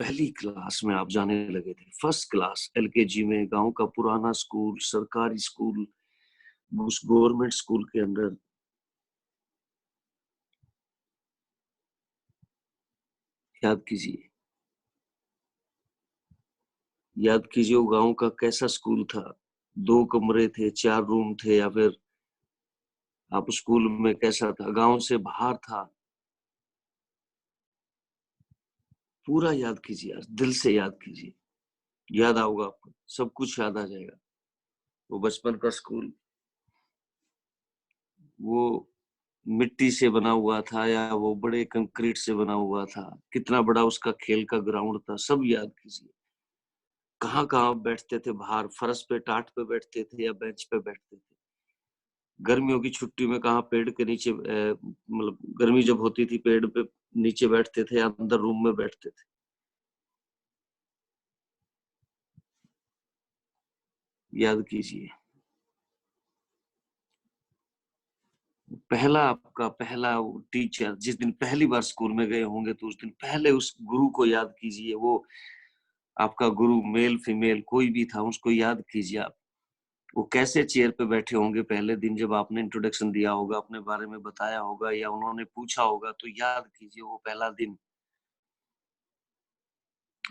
पहली क्लास में आप जाने लगे थे, फर्स्ट क्लास एलकेजी में, गांव का पुराना स्कूल, सरकारी स्कूल, उस गवर्नमेंट स्कूल के अंदर। याद कीजिए, याद कीजिए वो गांव का कैसा स्कूल था। 2 कमरे थे, 4 रूम थे, या फिर आप स्कूल में कैसा था, गांव से बाहर था। पूरा याद कीजिए यार, दिल से याद कीजिए, याद आओगे आपको, सब कुछ याद आ जाएगा। वो बचपन का स्कूल, वो मिट्टी से बना हुआ था या वो बड़े कंक्रीट से बना हुआ था, कितना बड़ा उसका खेल का ग्राउंड था, सब याद कीजिए। कहाँ कहाँ बैठते थे, बाहर फर्श पे, टाट पे बैठते थे या बेंच पे बैठते थे। गर्मियों की छुट्टी में कहाँ पेड़ के नीचे, मतलब गर्मी जब होती थी पेड़ पे नीचे बैठते थे या अंदर रूम में बैठते थे। याद कीजिए, पहला आपका पहला टीचर, जिस दिन पहली बार स्कूल में गए होंगे तो उस दिन पहले उस गुरु को याद कीजिए। वो आपका गुरु मेल फीमेल कोई भी था, उसको याद कीजिए आप। वो कैसे चेयर पे बैठे होंगे पहले दिन, जब आपने इंट्रोडक्शन दिया होगा, अपने बारे में बताया होगा या उन्होंने पूछा होगा, तो याद कीजिए वो पहला दिन।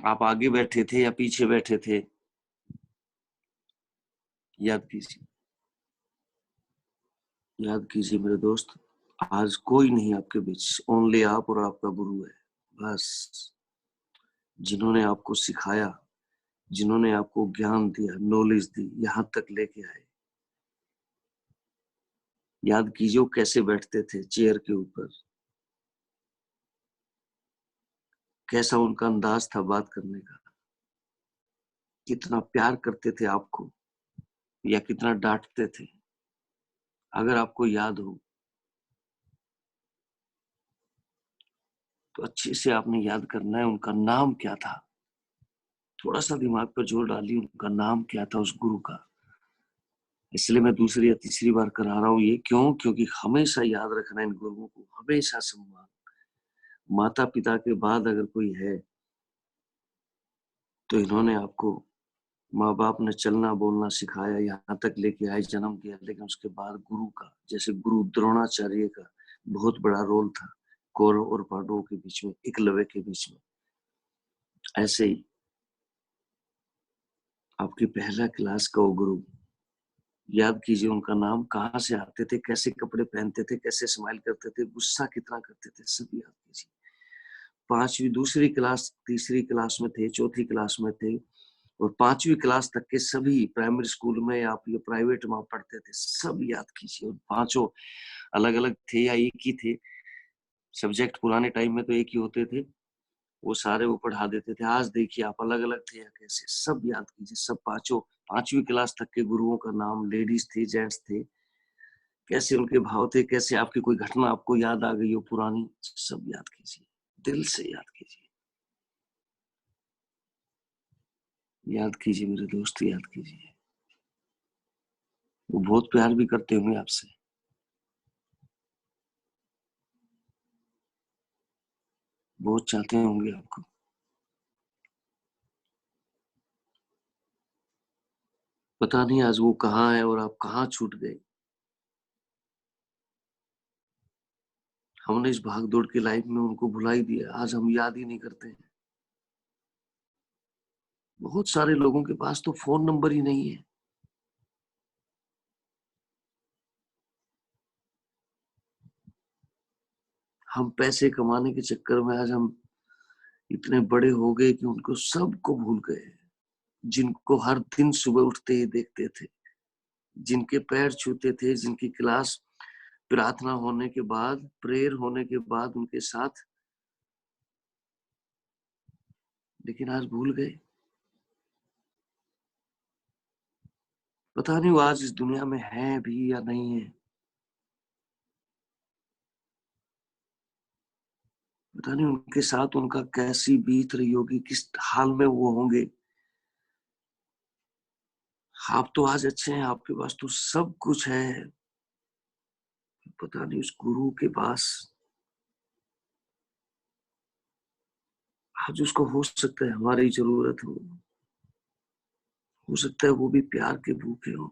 आप आगे बैठे थे या पीछे बैठे थे, याद कीजिए। याद कीजिए मेरे दोस्त, आज कोई नहीं आपके बीच, ओनली आप और आपका गुरु है बस। जिन्होंने आपको सिखाया, जिन्होंने आपको ज्ञान दिया, नॉलेज दी, यहाँ तक लेके आए। याद कीजिए वो कैसे बैठते थे चेयर के ऊपर, कैसा उनका अंदाज था बात करने का, कितना प्यार करते थे आपको या कितना डांटते थे। अगर आपको याद हो तो अच्छे से आपने याद करना है, उनका नाम क्या था। थोड़ा सा दिमाग पर जोर डालिए, उनका नाम क्या था उस गुरु का। इसलिए मैं दूसरी या तीसरी बार करा रहा हूँ ये, क्यों? क्योंकि हमेशा याद रखना इन गुरुओं को, हमेशा सम्मान। माता पिता के बाद अगर कोई है तो इन्होंने आपको, माँ बाप ने चलना बोलना सिखाया, यहाँ तक लेके आए, जन्म दिया, लेकिन उसके बाद गुरु का, जैसे गुरु द्रोणाचार्य का बहुत बड़ा रोल था कौरव और पांडवों के बीच में, एकलव्य के बीच में। ऐसे ही आपकी पहला क्लास का वो गुरु, याद कीजिए उनका नाम, कहाँ से आते थे, कैसे कपड़े पहनते थे, कैसे स्माइल करते थे, गुस्सा कितना करते थे, सब याद कीजिए। 5वीं, दूसरी क्लास, तीसरी क्लास में थे, चौथी क्लास में थे, और 5वीं क्लास तक के सभी प्राइमरी स्कूल में आप ये प्राइवेट में पढ़ते थे, सब याद कीजिए। और पांचों अलग अलग थे या एक ही थे सब्जेक्ट? पुराने टाइम में तो एक ही होते थे, वो सारे वो पढ़ा देते थे। आज देखिए आप अलग अलग थे या कैसे, सब याद कीजिए। सब पांचों 5वीं क्लास तक के गुरुओं का नाम, लेडीज थे, जेंट्स थे, कैसे उनके भाव थे, कैसे आपकी कोई घटना आपको याद आ गई हो पुरानी, सब याद कीजिए, दिल से याद कीजिए। याद कीजिए मेरे दोस्त, याद कीजिए। वो बहुत प्यार भी करते होंगे आपसे, बहुत चाहते होंगे आपको। पता नहीं आज वो कहाँ है और आप कहाँ छूट गए। हमने इस भाग दौड़ की लाइफ में उनको भुला ही दिया, आज हम याद ही नहीं करते हैं। बहुत सारे लोगों के पास तो फोन नंबर ही नहीं है। हम पैसे कमाने के चक्कर में आज हम इतने बड़े हो गए कि उनको सबको भूल गए, जिनको हर दिन सुबह उठते ही देखते थे, जिनके पैर छूते थे, जिनकी क्लास प्रार्थना होने के बाद, प्रेयर होने के बाद उनके साथ, लेकिन आज भूल गए। पता नहीं वो आज इस दुनिया में है भी या नहीं है। पता नहीं उनके साथ उनका कैसी बीत रही होगी, किस हाल में वो होंगे। आप तो आज अच्छे हैं, आपके पास तो सब कुछ है। पता नहीं उस गुरु के पास आज उसको हो सकता है हमारी जरूरत हो सकता है वो भी प्यार के भूखे हो।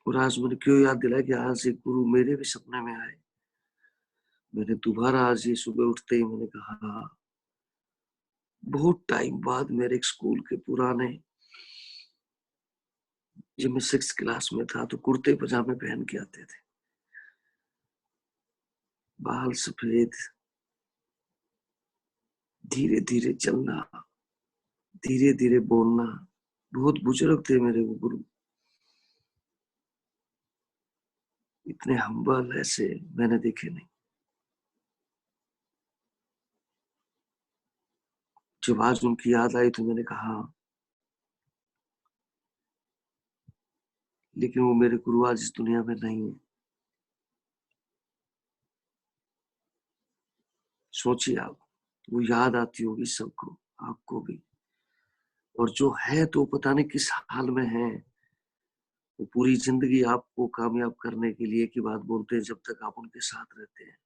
और आज मैंने क्यों याद दिलाया कि आज एक गुरु मेरे भी सपने में आए। मैंने दोबारा आज ये सुबह उठते ही मैंने कहा, बहुत टाइम बाद मेरे एक स्कूल के पुराने, जब मैं 6th क्लास में था तो कुर्ते पजामे पहन के आते थे, बाल सफेद, धीरे धीरे चलना, धीरे धीरे बोलना। बहुत बुजुर्ग थे मेरे वो गुरु, इतने हम्बल ऐसे मैंने देखे नहीं। जब आज उनकी याद आई तो मैंने कहा, लेकिन वो मेरे गुरु आज इस दुनिया में नहीं है। सोचिए आप, वो याद आती होगी सबको, आपको भी। और जो है तो पता नहीं किस हाल में है। वो पूरी जिंदगी आपको कामयाब करने के लिए की बात बोलते हैं जब तक आप उनके साथ रहते हैं।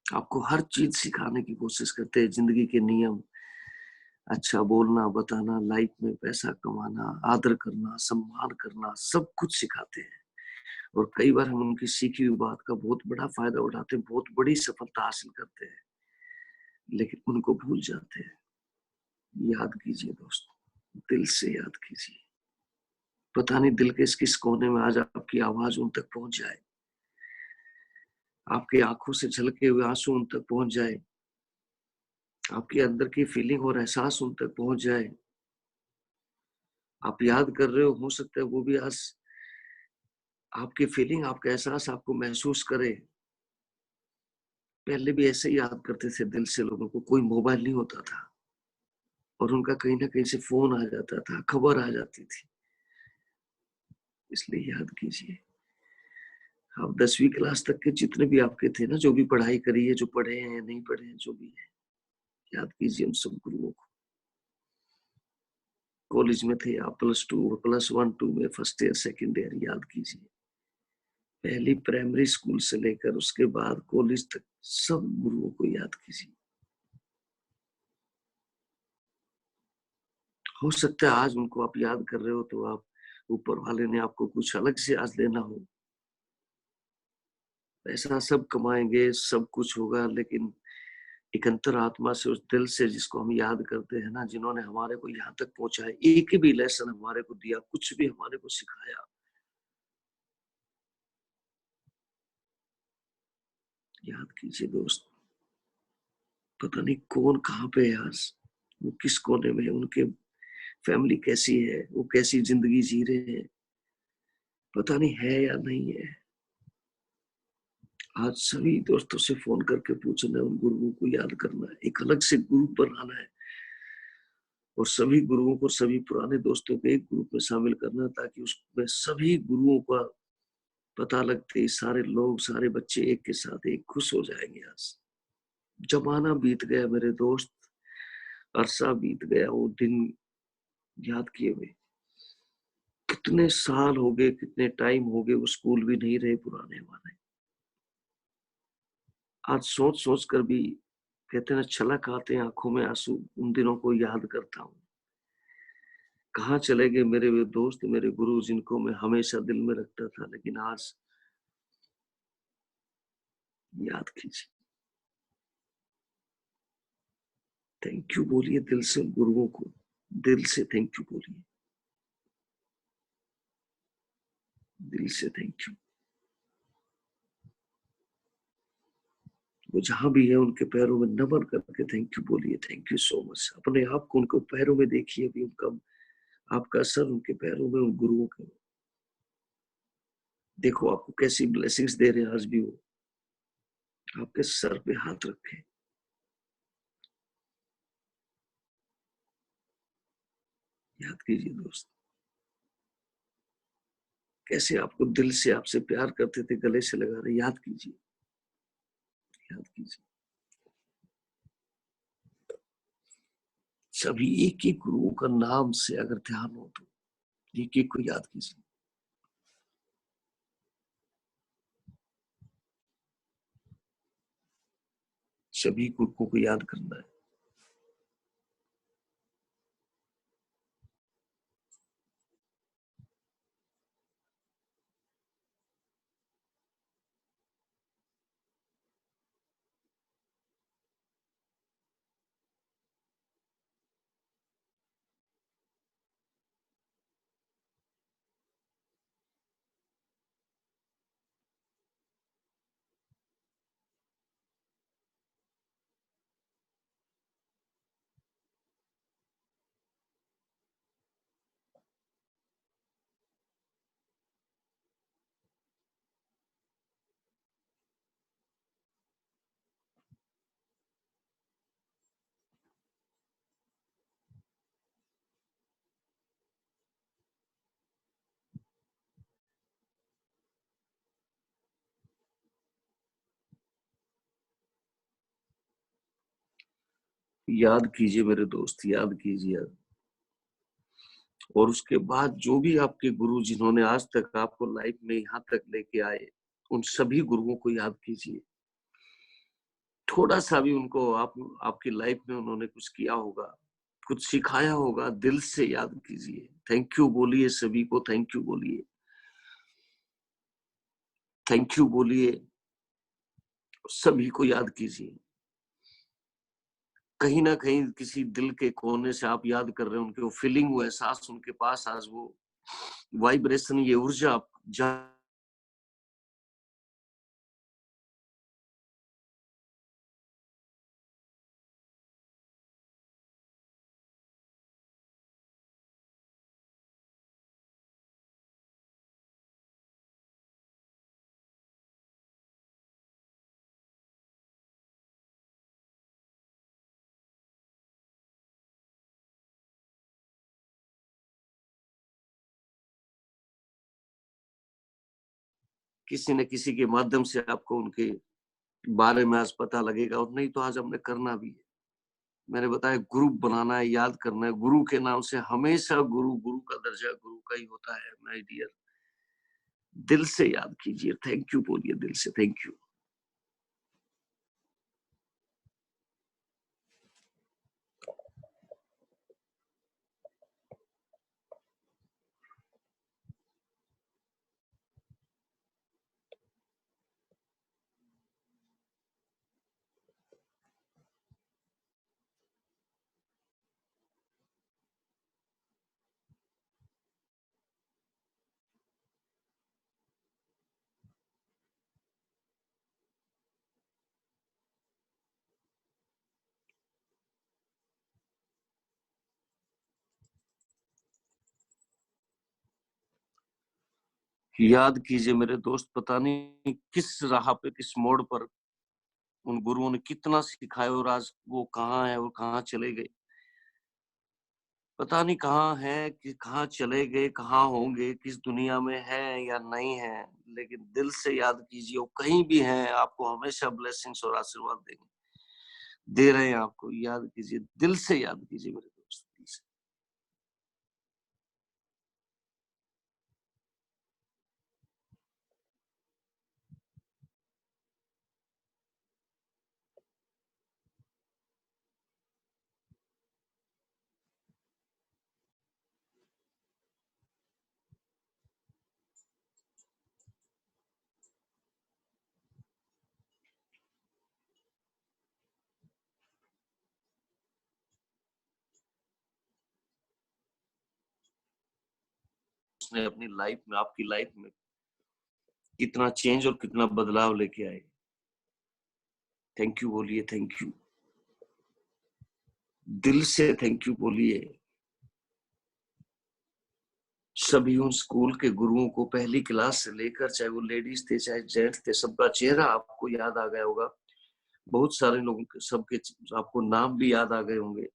आपको हर चीज सिखाने की कोशिश करते हैं, जिंदगी के नियम, अच्छा बोलना, बताना, लाइफ में पैसा कमाना, आदर करना, सम्मान करना, सब कुछ सिखाते हैं। और कई बार हम उनकी सीखी हुई बात का बहुत बड़ा फायदा उठाते हैं, बहुत बड़ी सफलता हासिल करते हैं, लेकिन उनको भूल जाते हैं। याद कीजिए दोस्तों, दिल से याद कीजिए। पता नहीं दिल के इस किस कोने में आज आपकी आवाज उन तक पहुंच जाए, आपकी आंखों से झलके हुए आंसू उन तक पहुंच जाए, आपके अंदर की फीलिंग और एहसास उन तक पहुंच जाए। आप याद कर रहे हो सकता है वो भी आज आपकी फीलिंग, आपका एहसास आपको महसूस करे। पहले भी ऐसे ही याद करते थे दिल से लोगों को, कोई मोबाइल नहीं होता था और उनका कहीं ना कहीं से फोन आ जाता था, खबर आ जाती थी। इसलिए याद कीजिए, आप 10वीं क्लास तक के जितने भी आपके थे ना, जो भी पढ़ाई करी है, जो पढ़े हैं नहीं पढ़े हैं, जो भी है, याद कीजिए उन सब गुरुओं को। कॉलेज में थे आप, +2 +1 2 में, फर्स्ट ईयर सेकेंड ईयर, याद कीजिए। पहली प्राइमरी स्कूल से लेकर उसके बाद कॉलेज तक सब गुरुओं को याद कीजिए। हो सकता है आज उनको आप याद कर रहे हो तो आप, ऊपर वाले ने आपको कुछ अलग से आज देना हो। पैसा सब कमाएंगे, सब कुछ होगा, लेकिन एक अंतर आत्मा से, उस दिल से जिसको हम याद करते हैं ना, जिन्होंने हमारे को यहाँ तक पहुंचाया, एक भी लेसन हमारे को दिया, कुछ भी हमारे को सिखाया, याद कीजिए दोस्त। पता नहीं कौन कहाँ पे है आज, वो किस कोने में है, उनके फैमिली कैसी है, वो कैसी जिंदगी जी रहे हैं, पता नहीं है या नहीं है। आज सभी दोस्तों से फोन करके पूछना है, उन गुरुओं को याद करना है, एक अलग से ग्रुप बनाना है और सभी गुरुओं को, सभी पुराने दोस्तों को एक ग्रुप में शामिल करना, ताकि उसमें सभी गुरुओं का पता लगते ही सारे लोग, सारे बच्चे एक के साथ एक खुश हो जाएंगे। आज जमाना बीत गया मेरे दोस्त, अरसा बीत गया, वो दिन याद किए हुए। कितने साल हो गए, कितने टाइम हो गए, वो स्कूल भी नहीं रहे पुराने हमारे। आज सोच सोच कर भी कहते हैं ना, छलक आते हैं आंखों में आंसू, उन दिनों को याद करता हूँ। कहाँ चले गए मेरे वे दोस्त, मेरे गुरु, जिनको मैं हमेशा दिल में रखता था, लेकिन आज याद कीजिए। थैंक यू बोलिए दिल से गुरुओं को, दिल से थैंक यू बोलिए, दिल से थैंक यू। वो जहां भी है उनके पैरों में नमन करके थैंक यू बोलिए, थैंक यू सो मच। अपने आप को उनको पैरों में देखिए, अभी उनका, आपका सर उनके पैरों में, उन गुरुओं के। देखो आपको कैसी ब्लेसिंग्स दे रहे हैं आज भी वो, आपके सर पे हाथ रखे। याद कीजिए दोस्त, कैसे आपको दिल से आपसे प्यार करते थे, गले से लगा रहे। याद कीजिए, याद कीजिए। सभी एक ही गुरुओं का नाम से अगर ध्यान हो तो एक एक को याद कीजिए। सभी गुरुओं को याद करना है। याद कीजिए मेरे दोस्त, याद कीजिए। और उसके बाद जो भी आपके गुरु जिन्होंने आज तक आपको लाइफ में यहाँ तक लेके आए, उन सभी गुरुओं को याद कीजिए। थोड़ा सा भी उनको आपकी लाइफ में उन्होंने कुछ किया होगा, कुछ सिखाया होगा, दिल से याद कीजिए। थैंक यू बोलिए, सभी को थैंक यू बोलिए, थैंक यू बोलिए, सभी को याद कीजिए। कहीं ना कहीं किसी दिल के कोने से आप याद कर रहे हैं उनके, वो फीलिंग, वो एहसास उनके पास आज वो वाइब्रेशन, ये ऊर्जा आप किसी न किसी के माध्यम से आपको उनके बारे में आज पता लगेगा, और नहीं तो आज हमने करना भी है। मैंने बताया ग्रुप बनाना है, याद करना है। गुरु के नाम से हमेशा गुरु, गुरु का दर्जा गुरु का ही होता है माय डियर। दिल से याद कीजिए, थैंक यू बोलिए दिल से, थैंक यू। याद कीजिए मेरे दोस्त, पता नहीं किस राह पे, किस मोड़ पर उन गुरुओं ने कितना सिखाया, और आज वो कहाँ है और कहाँ चले गए। पता नहीं कहाँ है कि कहाँ चले गए, कहाँ होंगे, किस दुनिया में है या नहीं है। लेकिन दिल से याद कीजिए, वो कहीं भी हैं, आपको हमेशा ब्लेसिंग्स और आशीर्वाद देंगे, दे रहे हैं आपको। याद कीजिए, दिल से याद कीजिए मेरे दोस्त, दिल से। उसने अपनी लाइफ में, आपकी लाइफ में कितना चेंज और कितना बदलाव लेके आए। थैंक यू बोलिए, थैंक यू, दिल से थैंक यू बोलिए। सभी उन स्कूल के गुरुओं को, पहली क्लास से लेकर, चाहे वो लेडीज थे चाहे जेंट्स थे, सबका चेहरा आपको याद आ गया होगा। बहुत सारे लोगों के, सबके आपको नाम भी याद आ गए होंगे।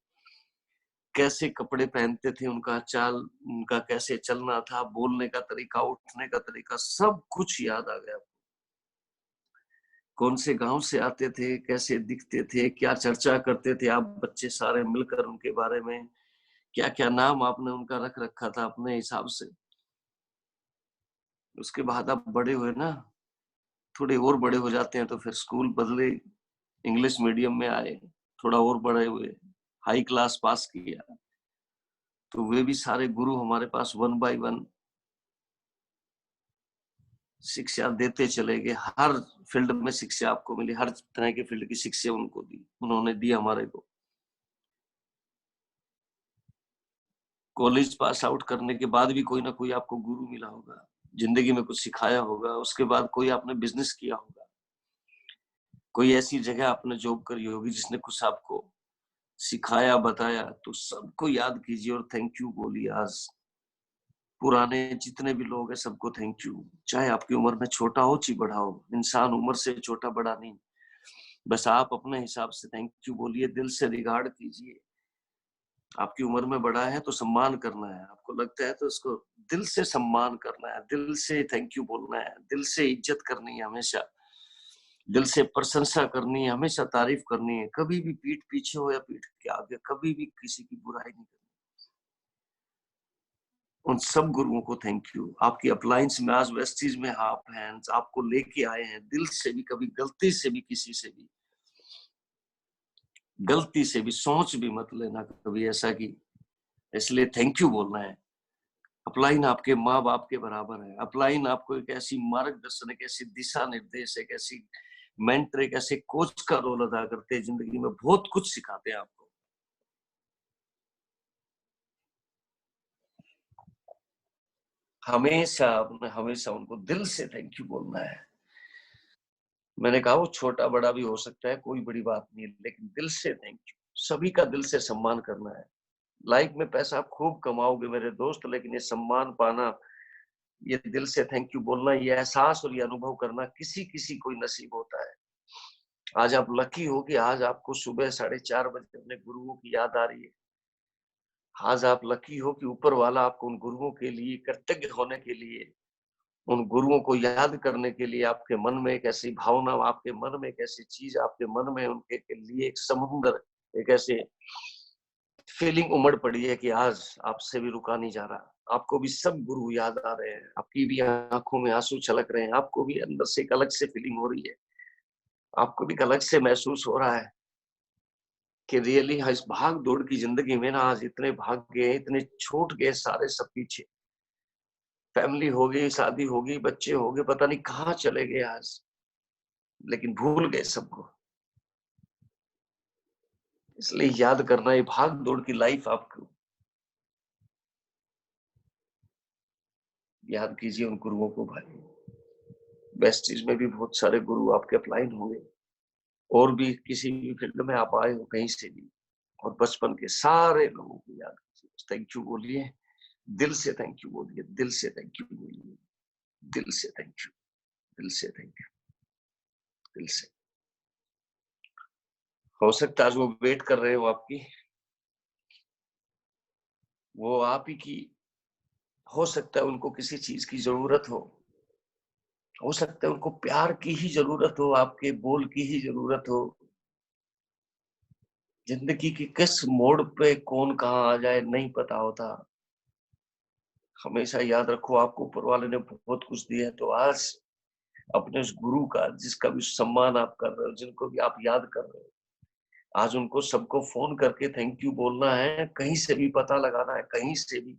कैसे कपड़े पहनते थे, उनका चाल, उनका कैसे चलना था, बोलने का तरीका, उठने का तरीका, सब कुछ याद आ गया। कौन से गांव से आते थे, कैसे दिखते थे, क्या चर्चा करते थे आप बच्चे सारे मिलकर उनके बारे में, क्या क्या नाम आपने उनका रख रखा था अपने हिसाब से। उसके बाद आप बड़े हुए ना, थोड़े और बड़े हो जाते हैं तो फिर स्कूल बदले, इंग्लिश मीडियम में आए, थोड़ा और बड़े हुए, हाई क्लास पास किया, तो वे भी सारे गुरु हमारे पास 1 बाय 1 शिक्षा देते चले गए। हर फील्ड में शिक्षा आपको मिली, हर तरह के फील्ड की शिक्षा उनको दी, उन्होंने दी हमारे को। कॉलेज पास आउट करने के बाद भी कोई ना कोई आपको गुरु मिला होगा, जिंदगी में कुछ सिखाया होगा। उसके बाद कोई आपने बिजनेस किया होगा, कोई ऐसी जगह आपने जॉब करी होगी जिसने कुछ आपको सिखाया, बताया। तो सबको याद कीजिए और थैंक यू बोलिए। आज पुराने जितने भी लोग हैं सबको थैंक यू। चाहे आपकी उम्र में छोटा हो चाहे बड़ा हो, इंसान उम्र से छोटा बड़ा नहीं, बस आप अपने हिसाब से थैंक यू बोलिए, दिल से रिगार्ड कीजिए। आपकी उम्र में बड़ा है तो सम्मान करना है, आपको लगता है तो उसको दिल से सम्मान करना है, दिल से थैंक यू बोलना है, दिल से इज्जत करनी है, हमेशा दिल से प्रशंसा करनी है, हमेशा तारीफ करनी है। कभी भी पीठ पीछे हो या पीठ के आगे कभी भी किसी की बुराई नहीं करनी। उन सब गुरुओं को थैंक यू। आपकी अप्लायंस में आज वेस्टीज में आप हैं, आपको लेके आए हैं दिल से भी, कभी गलती से भी किसी से भी गलती से भी सोच भी मत लेना कभी ऐसा कि, इसलिए थैंक यू बोलना है। अपलाइन आपके माँ बाप के बराबर है। अपलाइन आपको एक ऐसी मार्गदर्शन, एक ऐसी दिशा निर्देश, एक ऐसी मेंटर, एक ऐसे कोच का रोल अदा करते हैं, जिंदगी में बहुत कुछ सिखाते हैं आपको। हमेशा आपने हमेशा उनको दिल से थैंक यू बोलना है। मैंने कहा वो छोटा बड़ा भी हो सकता है, कोई बड़ी बात नहीं, लेकिन दिल से थैंक यू। सभी का दिल से सम्मान करना है। लाइफ में पैसा आप खूब कमाओगे मेरे दोस्त, लेकिन ये सम्मान पाना, ये दिल से थैंक यू बोलना, ये एहसास और ये अनुभव करना किसी किसी को ही नसीब होता है। आज आप लकी हो कि आज आपको सुबह 4:30 बजे अपने गुरुओं की याद आ रही है। आज आप लकी हो कि ऊपर वाला आपको उन गुरुओं के लिए कृतज्ञ होने के लिए, उन गुरुओं को याद करने के लिए आपके मन में एक ऐसी भावना, आपके मन में एक ऐसी चीज, आपके मन में उनके के लिए एक समुद्र, एक ऐसे फीलिंग उमड़ पड़ी है कि आज आपसे भी रुका नहीं जा रहा। आपको भी सब गुरु याद आ रहे हैं, आपकी भी आंखों में आंसू छलक रहे हैं, आपको भी अंदर से एक अलग से फीलिंग हो रही है, आपको भी एक अलग से महसूस हो रहा है कि रियली इस भाग दौड़ की जिंदगी में ना आज इतने भाग गए, इतने छूट गए सारे सब पीछे। फैमिली हो गई, शादी हो गई, बच्चे हो गए, पता नहीं कहाँ चले गए आज, लेकिन भूल गए सबको। इसलिए याद करना, ये भाग दौड़ की लाइफ आपको याद कीजिए उन गुरुओं को भाई। वेस्टीज में भी बहुत सारे गुरु आपके अपलाइन होंगे, और भी किसी भी फील्ड में आप आए हो कहीं से भी, और बचपन के सारे लोगों को याद कीजिए, थैंक यू बोलिए, दिल से थैंक यू बोलिए, दिल से थैंक यू बोलिए, दिल से थैंक यू, दिल से थैंक यू, दिल से। हो सकता है आज वो वेट कर रहे हो आपकी, वो आप ही की, हो सकता है उनको किसी चीज की जरूरत हो सकता है उनको प्यार की ही जरूरत हो, आपके बोल की ही जरूरत हो। जिंदगी की किस मोड़ पे कौन कहाँ आ जाए नहीं पता होता। हमेशा याद रखो आपको ऊपर वाले ने बहुत कुछ दिया है, तो आज अपने उस गुरु का, जिसका भी सम्मान आप कर रहे हो, जिनको भी आप याद कर रहे हो, आज उनको सबको फोन करके थैंक यू बोलना है, कहीं से भी पता लगाना है, कहीं से भी।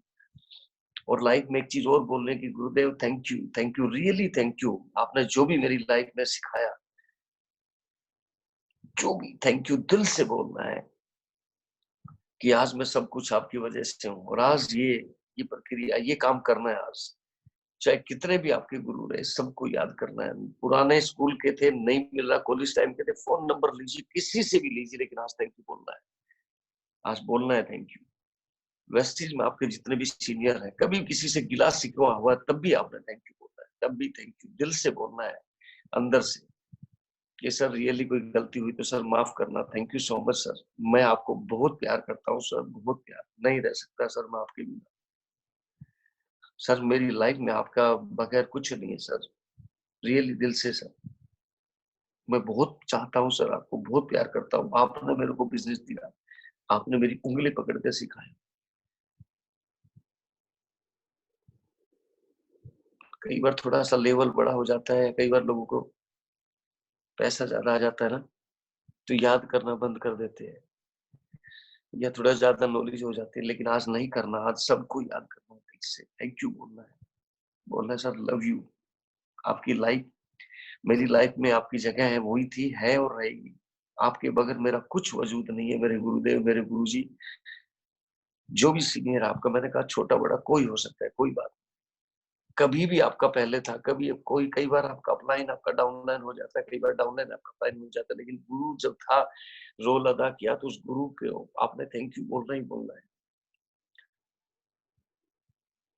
और लाइफ में एक चीज और बोलने की, गुरुदेव thank you, really thank you. आपने जो भी मेरी लाइफ में सिखाया, जो भी, थैंक यू दिल से बोलना है कि आज मैं सब कुछ आपकी वजह से हूँ, और आज ये प्रक्रिया, ये काम करना है आज। चाहे कितने भी आपके गुरु रहे, सबको याद करना है। पुराने स्कूल के थे, नहीं मिल रहा, कॉलेज टाइम के थे, फोन नंबर लीजिए, किसी से भी लीजिए, लेकिन आज थैंक यू बोलना है, आज बोलना है थैंक यू। वेस्टीज में आपके जितने भी सीनियर हैं, कभी किसी से गिला शिकवा हुआ तब भी आपने थैंक यू बोलना है, तब भी थैंक यू दिल से बोलना है, अंदर से, कि सर रियली कोई गलती हुई तो सर माफ करना, thank you so much sir, मैं आपको बहुत प्यार करता हूँ सर, बहुत प्यार, नहीं रह सकता सर मैं आपके बिना, सर मेरी लाइफ में आपका बगैर कुछ नहीं है सर, रियली दिल से सर, मैं बहुत चाहता हूँ सर, आपको बहुत प्यार करता हूँ, आपने मेरे को बिजनेस दिया, आपने मेरी उंगली पकड़ के सिखाया। कई बार थोड़ा सा लेवल बड़ा हो जाता है, कई बार लोगों को पैसा ज्यादा आ जाता है ना, तो याद करना बंद कर देते हैं या थोड़ा ज्यादा नॉलेज हो जाती है, लेकिन आज नहीं करना, आज सबको याद करना है दिल से, थैंक यू बोलना है, बोलना है सर लव यू। आपकी लाइफ, मेरी लाइफ में आपकी जगह है, वही थी, है और रहेगी। आपके बगैर मेरा कुछ वजूद नहीं है। मेरे गुरुदेव, मेरे गुरुजी, जो भी सीनियर आपका, मैंने कहा छोटा बड़ा कोई हो सकता है, कोई बात, कभी भी आपका पहले था, कभी कोई, कई बार आपका अपलाइन आपका डाउनलाइन हो जाता है, कई बार डाउनलाइन आपका अपलाइन हो जाता है, लेकिन गुरु जब था, रोल अदा किया, तो उस गुरु के आपने थैंक यू बोलना ही बोलना है।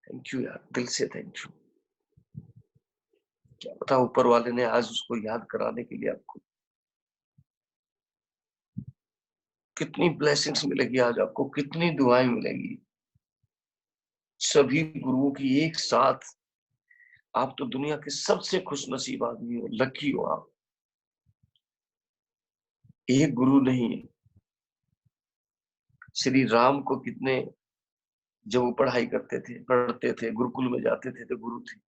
थैंक यू यार, दिल से थैंक यू। क्या पता ऊपर वाले ने आज उसको याद कराने के लिए आपको कितनी ब्लेसिंग्स मिलेगी, आज आपको कितनी दुआएं मिलेगी सभी गुरुओं की एक साथ। आप तो दुनिया के सबसे खुशनसीब आदमी हो, लकी हो आप। एक गुरु नहीं, श्री राम को कितने, जब वो पढ़ाई करते थे, पढ़ते थे, गुरुकुल में जाते थे, तो गुरु थे।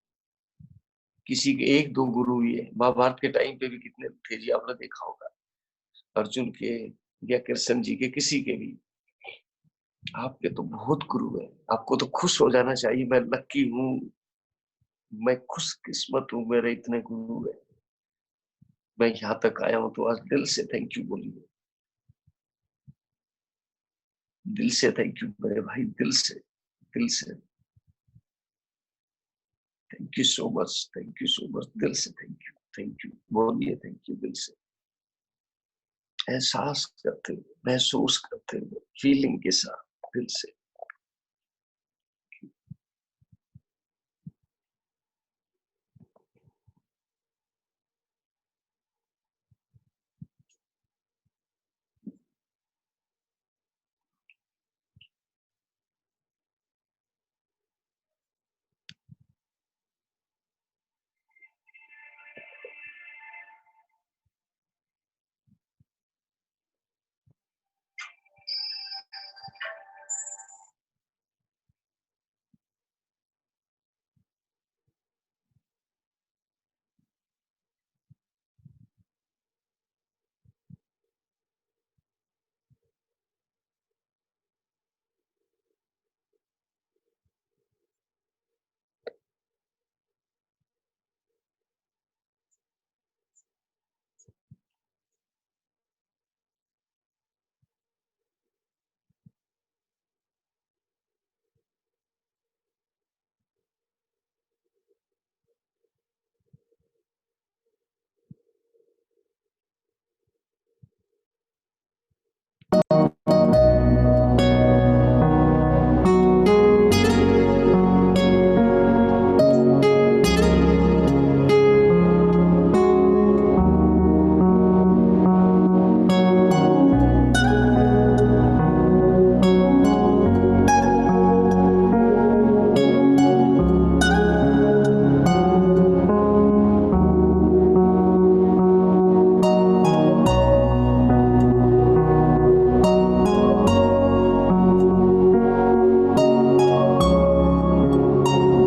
किसी के एक दो गुरु ही है। महाभारत के टाइम पे भी कितने थे जी, आपने देखा होगा, अर्जुन के या कृष्ण जी के, किसी के भी। आपके तो बहुत गुरु है, आपको तो खुश हो जाना चाहिए। मैं लकी हूँ, मैं खुशकिस्मत हूँ, मेरे इतने गुरु है, मैं यहाँ तक आया हूँ। तो आज दिल से थैंक यू बोलिए, दिल से थैंक यू मेरे भाई, दिल से, दिल से thank you so much, thank you so much, दिल से थैंक यू बोलिए, थैंक यू दिल से। एहसास करते हुए, महसूस करते हुए, फीलिंग के साथ, दिल से।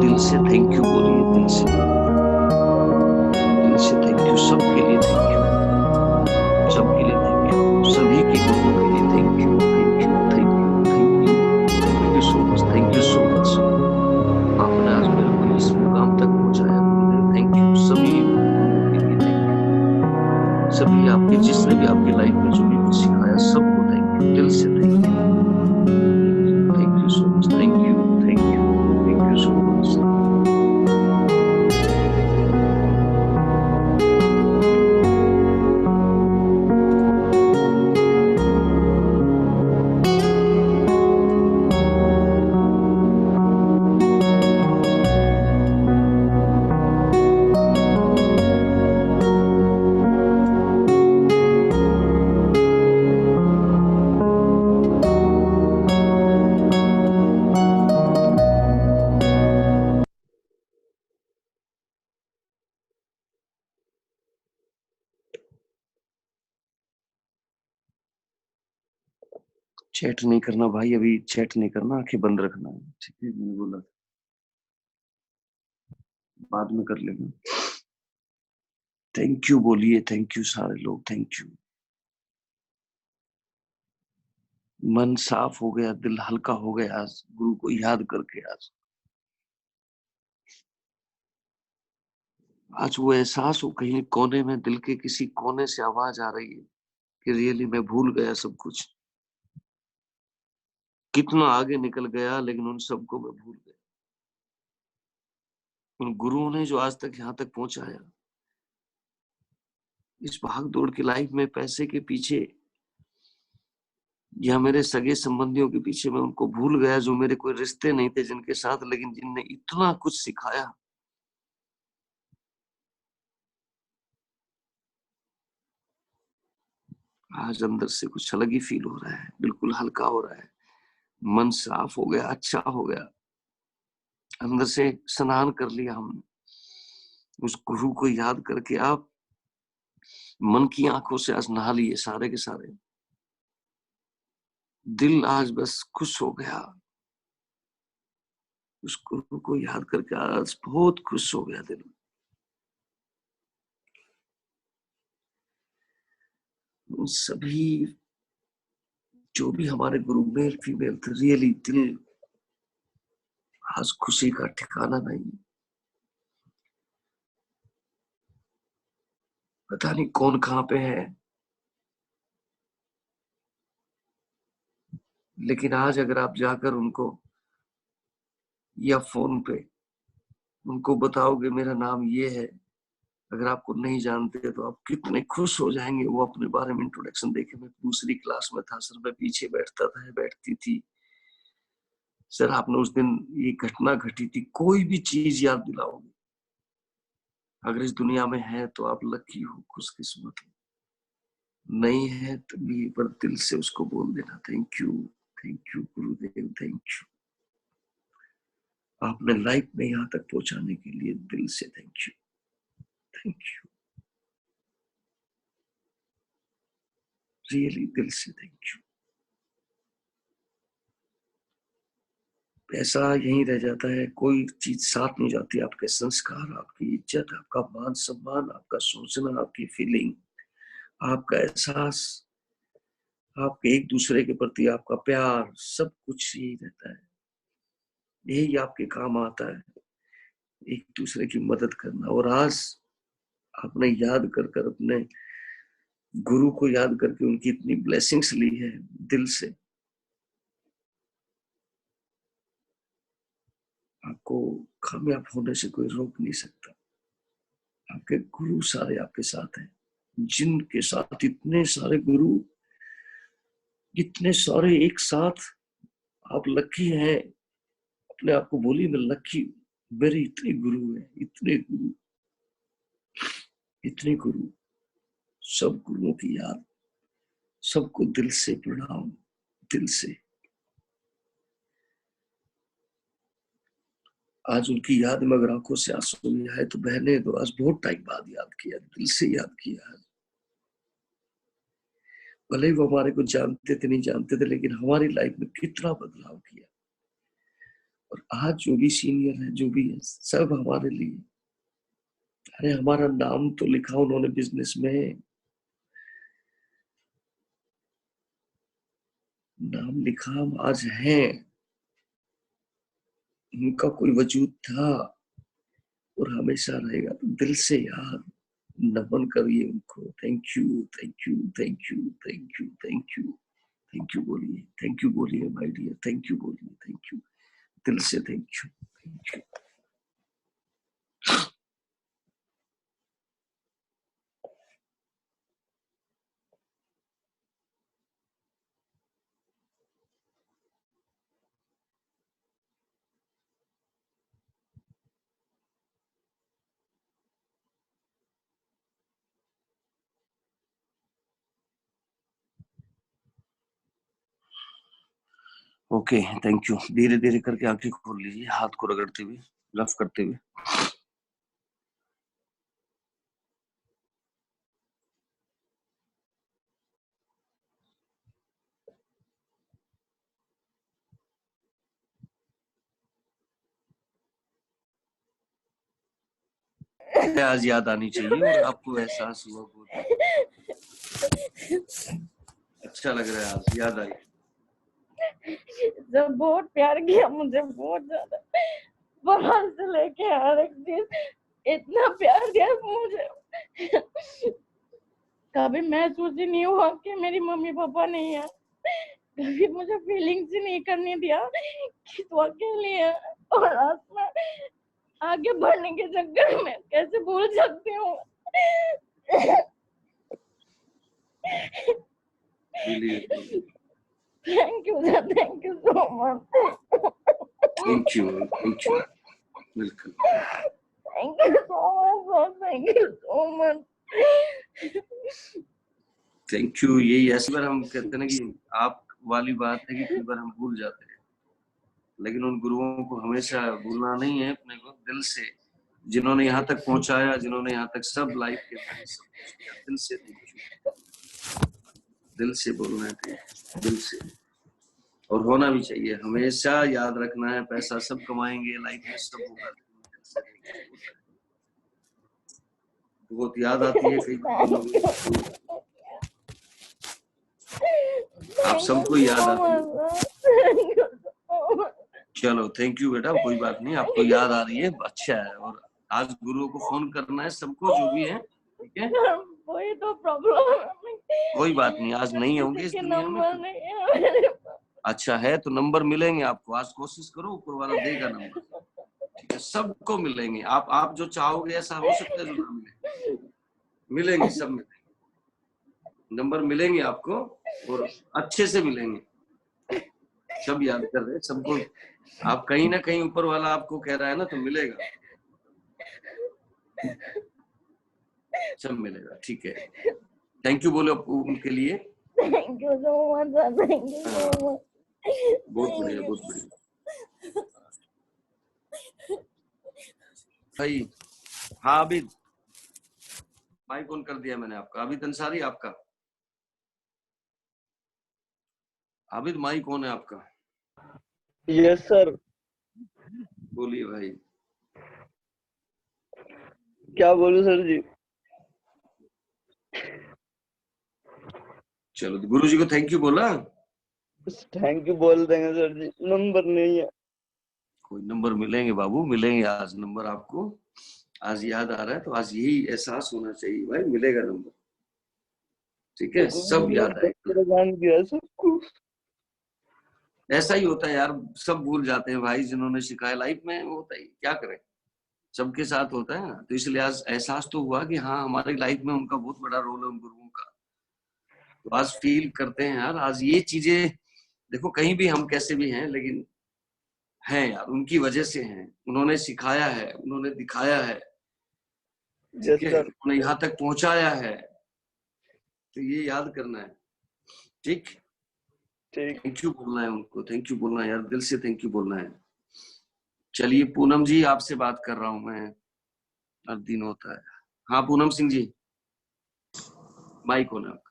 दिल से थैंक यू बोलिए, दिल से, दिल से थैंक यू, सबके लिए थैंक यू, सबके लिए थैंक यू, सभी के गुरुओं के लिए thank you, thank you, thank you, thank you, thank you so much, thank you so much. आपने आज मेरे को इस मुकाम तक पहुंचाया, गुरुदेव थैंक यू। सभी गुरुओं के लिए थैंक यू, सभी आपके, जिसने भी आपकी लाइफ में जो भी कुछ सिखाया, सबको थैंक यू, दिल से thank you, thank you so much, thank you, thank you, thank you so much. Chat नहीं करना भाई, अभी चैट नहीं करना, आंखें बंद रखना है, ठीक है, मैंने बोला था, बाद में कर लेना। थैंक यू बोलिए, थैंक यू सारे लोग, थैंक यू। मन साफ हो गया, दिल हल्का हो गया आज गुरु को याद करके। आज वो एहसास हो, कहीं कोने में, दिल के किसी कोने से आवाज आ रही है कि रियली मैं भूल गया सब कुछ, कितना आगे निकल गया लेकिन उन सबको मैं भूल गया। उन गुरुओं ने जो आज तक यहाँ तक पहुंचाया, इस भाग दौड़ की लाइफ में पैसे के पीछे या मेरे सगे संबंधियों के पीछे मैं उनको भूल गया, जो मेरे कोई रिश्ते नहीं थे जिनके साथ, लेकिन जिनने इतना कुछ सिखाया। आज अंदर से कुछ अलग ही फील हो रहा है, बिल्कुल हल्का हो रहा है, मन साफ हो गया, अच्छा हो गया, अंदर से स्नान कर लिया हमने उस गुरु को याद करके। आप मन की आंखों से आज नहा लिए सारे के सारे, दिल आज बस खुश हो गया, उस गुरु को याद करके आज बहुत खुश हो गया दिल। उन सभी जो भी हमारे गुरु मेल फीमेल थे, रियली दिल आज खुशी का ठिकाना नहीं। पता नहीं कौन कहां पे है, लेकिन आज अगर आप जाकर उनको या फोन पे उनको बताओगे मेरा नाम ये है, अगर आपको नहीं जानते तो आप कितने खुश हो जाएंगे। वो अपने बारे में इंट्रोडक्शन देखे, मैं दूसरी क्लास में था सर, मैं पीछे बैठता था, बैठती थी सर, आपने उस दिन ये घटना घटी थी, कोई भी चीज याद दिलाओगे, अगर इस दुनिया में है तो आप लकी हो, खुशकिस्मत हो, नहीं है तो भी पर दिल से उसको बोल देना thank you Gurudev, thank you, आपने लाइफ में यहाँ तक पहुंचाने के लिए दिल से thank you, thank you, really दिल से थैंक यू। पैसा यहीं रह जाता है, कोई चीज साथ नहीं जाती, आपके संस्कार, आपकी इज्जत, आपका मान सम्मान, आपका सोचना, आपकी फीलिंग, आपका एहसास, आपके एक दूसरे के प्रति आपका प्यार, सब कुछ यही रहता है, यही आपके काम आता है, एक दूसरे की मदद करना। और आज आपने याद कर कर अपने गुरु को याद करके उनकी इतनी ब्लेसिंग्स ली है दिल से, आपको कामयाब होने से कोई रोक नहीं सकता। आपके गुरु सारे आपके साथ हैं, जिनके साथ इतने सारे गुरु, इतने सारे एक साथ, आप लकी हैं। अपने आप को बोलिए मैं लकी, मेरे इतने गुरु हैं, इतने गुरु, इतने गुरु, सब गुरुओं की याद, सबको दिल से प्रणाम, दिल से। आज उनकी याद में अगर आंखों से आंसू नहीं आए तो बहने तो आज बहुत टाइम बाद याद किया, दिल से याद किया। भले ही वो हमारे को जानते थे नहीं जानते थे, लेकिन हमारी लाइफ में कितना बदलाव किया। और आज जो भी सीनियर है, जो भी है, सब हमारे लिए, अरे हमारा नाम तो लिखा उन्होंने बिजनेस में, नाम लिखा, हम आज हैं, उनका कोई वजूद था और हमेशा रहेगा, तो दिल से यार नमन करिए उनको, thank you, thank you, thank you, thank you, thank you, thank you बोलिए, थैंक यू बोलिए माय डियर, थैंक यू बोलिए, थैंक यू, दिल से thank you, thank you. Okay, thank you. धीरे धीरे करके आंखें खोल लीजिए, हाथ को रगड़ते हुए, रफ करते हुए। आज याद आनी चाहिए और आपको एहसास हुआ, बहुत अच्छा लग रहा है, आज याद आई। जब बहुत प्यार किया मुझे, बहुत ज्यादा, बाहर से लेके हर एक चीज इतना प्यार दिया मुझे। कभी महसूस ही नहीं हुआ कि मेरी मम्मी पापा नहीं है। कभी मुझे फीलिंग्स ही नहीं करने दिया कि तू अकेली है। और आज मैं आगे बढ़ने के चक्कर में कैसे भूल सकती हूँ। Thank you sir, thank you so much. Thank you welcome. Thank you so much, thank you so much. Thank you. यही ऐसी बार हम कहते हैं ना कि आप वाली बात है कि कई बार हम भूल जाते हैं, लेकिन उन गुरुओं को हमेशा भूलना नहीं है अपने को, दिल से, जिन्होंने यहाँ तक पहुंचाया, जिन्होंने यहाँ तक सब लाइफ के अंदर सब कुछ किया, दिल से थैंक यू। दिल से बोलना है, दिल से, और होना भी चाहिए। हमेशा याद रखना है, पैसा सब कमाएंगे, लाइफ में सब होगा, दिल से थैंक यू होता है। बहुत याद आती है कई बार, आप सबको याद आती है। चलो थैंक यू बेटा, कोई बात नहीं, आपको याद आ रही है, अच्छा है। और आज गुरुओं को फोन करना है सबको, जो भी है, ठीक है? वही तो प्रॉब्लम है। कोई बात नहीं, आज नहीं होंगे इस दुनिया में। अच्छा है तो नंबर मिलेंगे आपको, आज कोशिश करो, ऊपर वाला देगा नंबर, ठीक है? सबको मिलेंगे, आप जो चाहोगे ऐसा हो सकता है जो ना मिले, मिलेंगे, सब मिलेंगे, नंबर मिलेंगे आपको, और अच्छे से मिलेंगे। सब याद कर रहे हैं सबको, आप कहीं ना कहीं ऊपर वाला आपको कह रहा है ना, तो मिलेगा, सब मिलेगा, ठीक है? थैंक यू बोलो उनके लिए। Thank you so much, thank you so much. बहुत बढ़िया, बहुत बढ़िया भाई। हाँ आबिद, माइक ऑन कर दिया मैंने आपका। आबिद अंसारी आपका, आबिद माइक ऑन है आपका। Yes sir. बोलिए भाई। क्या बोलूं सर जी? चलो गुरुजी को थैंक यू बोला। थैंक यू बोल देंगे सर जी, नंबर नहीं है। कोई नंबर मिलेंगे बाबू, मिलेंगे आज नंबर आपको। आज याद आ रहा है तो आज यही एहसास होना चाहिए भाई, मिलेगा नंबर, ठीक है? सब याद आएगा। सबको ऐसा ही होता है यार, सब भूल जाते हैं भाई, जिन्होंने सिखाया लाइफ में होता ही, क्या करें, सबके साथ होता है। तो इसलिए आज एहसास तो हुआ कि हाँ हमारी लाइफ में उनका बहुत बड़ा रोल है, उन गुरुओं का। तो आज फील करते हैं यार, आज ये चीजें देखो, कहीं भी हम कैसे भी हैं, लेकिन हैं यार, उनकी वजह से हैं, उन्होंने सिखाया है, उन्होंने दिखाया है, ठीक है, उन्होंने यहाँ तक पहुंचाया है, तो ये याद करना है, ठीक? थैंक यू बोलना है उनको, थैंक यू बोलना है यार, दिल से थैंक यू बोलना है। चलिए पूनम जी, आपसे बात कर रहा हूं मैं, हर दिन होता है। हाँ पूनम सिंह जी, माइक ऑन है आपका।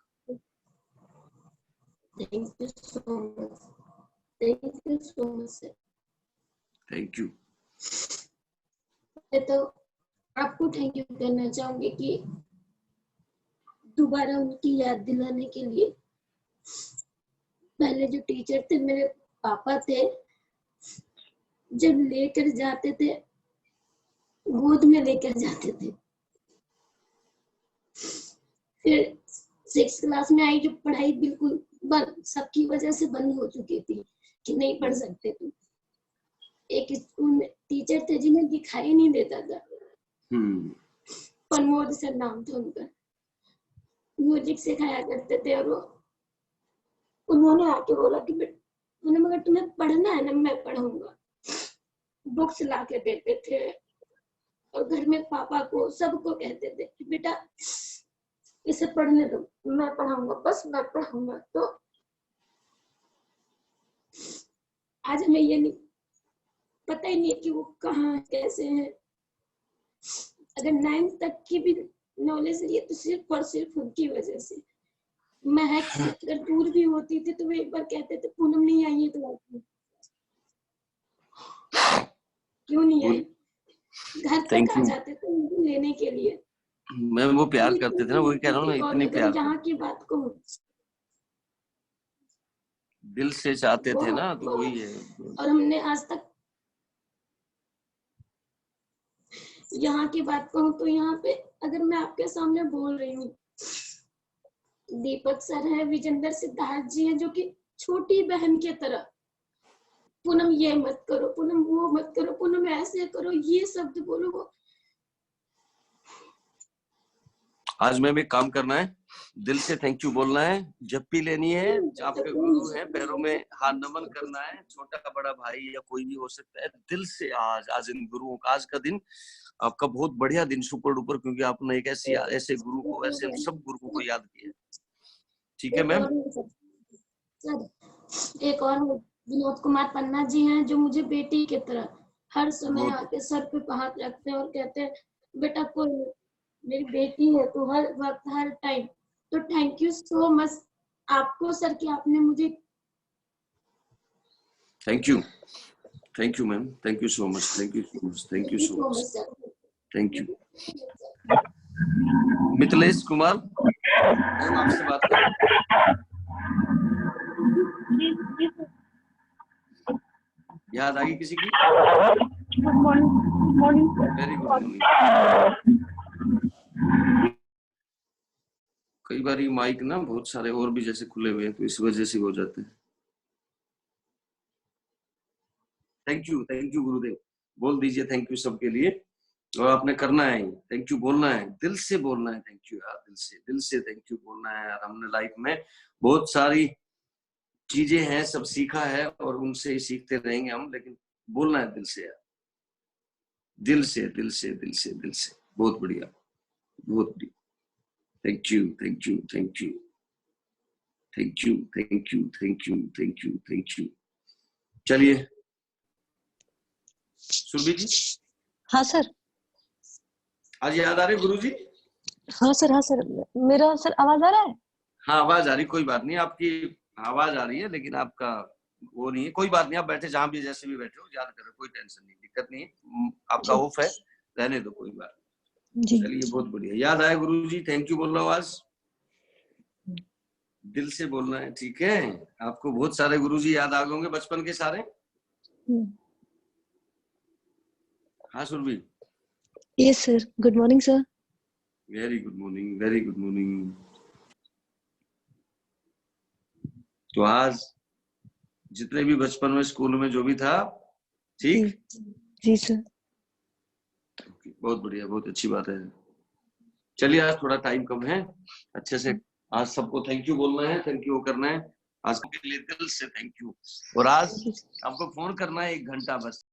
Thank you so much. Thank you so much, sir. Thank you. मैं तो आपको थैंक यू कहना चाहूंगी कि दोबारा उनकी याद दिलाने के लिए। पहले जो टीचर थे मेरे पापा थे, जब लेकर जाते थे गोद में लेकर जाते थे। फिर 6th क्लास में आई, जो पढ़ाई बिल्कुल बंद, सबकी वजह से बंद हो चुकी थी कि नहीं पढ़ सकते थे। एक स्कूल में टीचर थे जिन्हें दिखाई नहीं देता था, प्रमोद सर नाम था उनका, म्यूजिक सिखाया करते थे। और उन्होंने आके बोला कि मगर तुम्हें पढ़ना है ना, मैं पढ़ाऊंगा। बुक्स ला के देते थे, और घर में पापा को सबको कहते थे कि बेटा इसे पढ़ने दो, मैं पढ़ाऊंगा, बस मैं पढ़ाऊंगा। तो आज हमें ये नहीं पता ही नहीं कि वो कहाँ कैसे हैं। अगर 9th तक की भी नॉलेज लिए तो सिर्फ और सिर्फ उनकी वजह से। महक अगर दूर भी होती थी तो वो एक बार कहते थे पूनम नहीं आई है तो आती, क्यों नहीं आई? घर तक आ जाते थे उनको लेने के लिए। मैं वो प्यार करते थे ना, वही कह रहा हूँ ना, इतनी प्यार। यहाँ की बात को दिल से चाहते थे ना, तो वही है। और हमने आज तक, यहाँ की बात कहूँ तो यहाँ पे अगर मैं आपके सामने बोल रही हूँ, दीपक सर है, विजेंद्र सिद्धार्थ जी हैं, जो कि छोटी बहन की तरह, पूनम ये मत करो, पूनम वो मत करो, पूनम ऐसे करो, ये शब्द बोलो। वो आज में भी काम करना है, दिल से थैंक यू बोलना है, जप्पी लेनी है, आपके गुरु हैं, पैरों में हाथ नमन करना है, छोटा बड़ा भाई या कोई भी हो सकता है, दिल से। आज इन गुरुओं का, आज का दिन आपका बहुत बढ़िया दिन, सुपर डुपर, क्योंकि आपने एक ऐसे गुरु को, ऐसे सब गुरुओं को याद किया। ठीक है मैम। सर एक और विनोद कुमार पन्ना जी हैं, जो मुझे बेटी की तरह हर समय आके सर पे हाथ रखते हैं और कहते हैं बेटा कोई मेरी बेटी है तो हर वक्त हर टाइम। तो थैंक यू सो मच आपको सर कि आपने मुझे। Thank you ma'am, thank you so much, thank you so much, thank you so much, thank you. Mithilesh Kumar ma'am, आपसे बात करें। याद आ गई किसी की? Good morning. Very good morning. कई बार ये माइक ना बहुत सारे और भी जैसे खुले हुए हैं, तो इस वजह से हो जाते हैं। थैंक यू गुरुदेव, बोल दीजिए थैंक यू सबके लिए। और आपने करना है, थैंक यू बोलना है, दिल से बोलना है थैंक यू यार, दिल से थैंक यू बोलना है यार। हमने लाइफ में बहुत सारी चीजें हैं, सब सीखा है और उनसे ही सीखते रहेंगे हम, लेकिन बोलना है दिल से यार, दिल से दिल से दिल से दिल से। बहुत बढ़िया, बहुत बढ़िया। Thank you thank you thank you thank you thank you thank you thank you thank you. चलिए सुरभि जी। हाँ सर। आज याद आ रहे गुरु जी? हाँ सर, हाँ सर। मेरा सर आवाज आ रहा है? हाँ आवाज आ रही, कोई बात नहीं, आपकी आवाज आ रही है, लेकिन आपका वो नहीं है, कोई बात नहीं, आप बैठे जहां भी जैसे भी बैठे हो, याद करो, कोई टेंशन नहीं, दिक्कत नहीं है, आपका ऑफ है, रहने दो, कोई बात। चलिए बहुत बढ़िया, याद आया गुरु जी, थैंक यू बोल रहा हूँ आज, दिल से बोलना है, ठीक है। आपको बहुत सारे गुरुजी याद आ गए होंगे बचपन के सारे। हाँ Surabhi. Yes sir, good morning sir. Very good morning, very good morning. तो आज जितने भी बचपन में स्कूल में जो भी था, ठीक? जी सर। बहुत बढ़िया, बहुत अच्छी बात है। चलिए आज थोड़ा टाइम कम है, अच्छे से आज सबको थैंक यू बोलना है, थैंक यू करना है, आज के लिए दिल से थैंक यू। और आज आपको फोन करना है 1 घंटा बस।